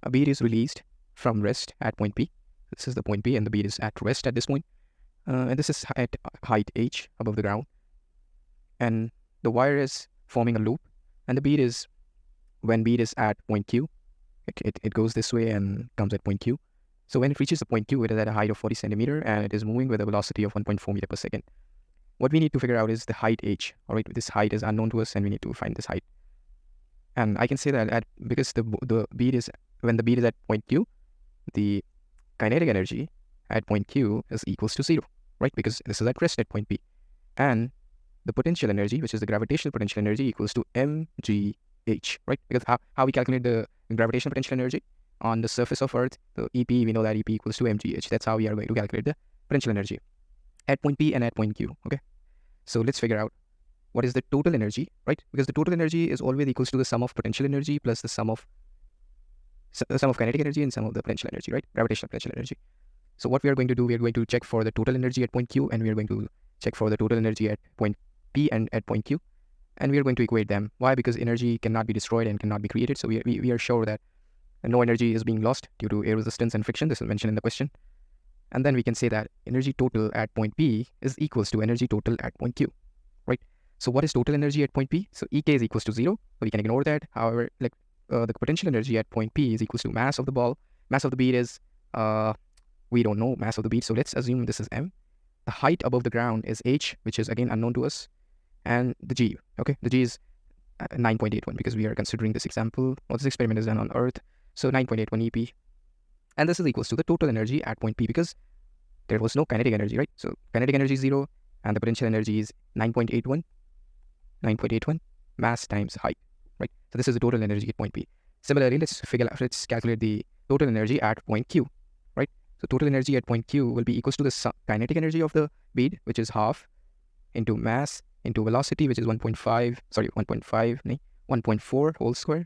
a bead is released from rest at point P. This is the point P, and the bead is at rest at this point. And this is at height h above the ground. And the wire is forming a loop, and the bead is, when bead is at point Q, it goes this way and comes at point Q. So when it reaches the point Q, it is at a height of 40 centimeter, and it is moving with a velocity of 1.4 meter per second. What we need to figure out is the height h. All right, this height is unknown to us, and we need to find this height. And I can say that because the bead is, when the bead is at point Q, the kinetic energy at point Q is equals to 0, right? Because this is at rest at point P. And the potential energy, which is the gravitational potential energy, equals to mgh, right? Because how we calculate the gravitational potential energy on the surface of Earth, the EP, we know that EP equals to mgh. That's how we are going to calculate the potential energy at point P and at point Q, okay? So let's figure out what is the total energy, right? Because the total energy is always equals to the sum of potential energy plus the sum of kinetic energy and sum of the potential energy, right? Gravitational potential energy. So what we are going to do, we are going to check for the total energy at point Q, and we are going to check for the total energy at point P and at point Q, and we are going to equate them. Why? Because energy cannot be destroyed and cannot be created. So we are sure that no energy is being lost due to air resistance and friction. This is mentioned in the question. And then we can say that energy total at point P is equals to energy total at point Q, right? So what is total energy at point P? So EK is equals to 0. So we can ignore that. However, like the potential energy at point P is equals to mass of the ball. Mass of the bead is, we don't know mass of the bead. So let's assume this is m. The height above the ground is h, which is again unknown to us. And the g, okay? The g is 9.81 because we are considering this example, or this experiment is done on Earth. So 9.81 EP. And this is equals to the total energy at point P because there was no kinetic energy, right? So kinetic energy is 0, and the potential energy is 9.81 mass times height, right? So this is the total energy at point P. Similarly, let's calculate the total energy at point Q, right? So total energy at point Q will be equals to the kinetic energy of the bead, which is half, into mass into velocity, which is 1.4 whole square,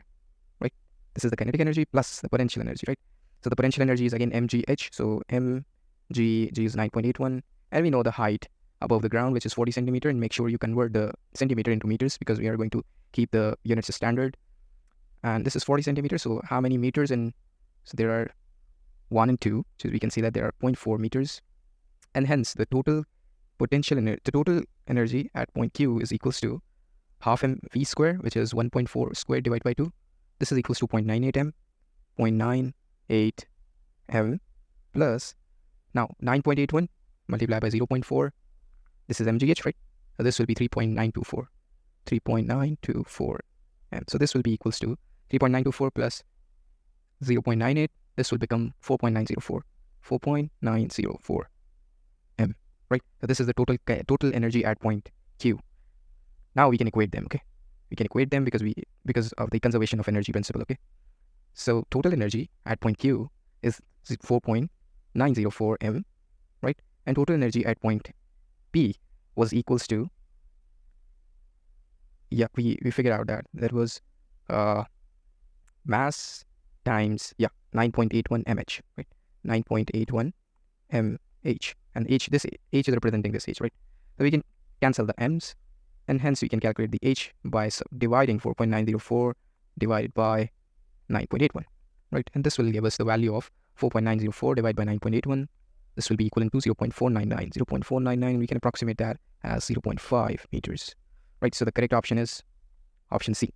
right? This is the kinetic energy plus the potential energy, right? So the potential energy is again mgh. So mg is 9.81, and we know the height above the ground, which is 40 centimeter, and make sure you convert the centimeter into meters because we are going to keep the units as standard. And this is 40 centimeters. So how many meters? And so there are 1 and 2. So we can see that there are 0.4 meters, and hence the total total energy at point Q is equals to half mv square, which is 1.4 squared divided by 2. This is equals to 0.98 m, 0.98 m plus, now 9.81 multiplied by 0.4. This is mgh, right? So this will be 3.924 m. So this will be equals to 3.924 plus 0.98. This will become 4.904 m, right? So this is the total energy at point Q. Now we can equate them, okay? We can equate them because of the conservation of energy principle, okay? So total energy at point Q is 4.904 m, right? And total energy at point P was equals to, we figured out that was mass times 9.81 mh, right? 9.81 mh, and this h is representing this h, right? So we can cancel the m's, and hence we can calculate the h by dividing 4.904 divided by 9.81, right? And this will give us the value of 4.904 divided by 9.81. This will be equivalent to 0.499. 0.499, we can approximate that as 0.5 meters, right? So the correct option is option C.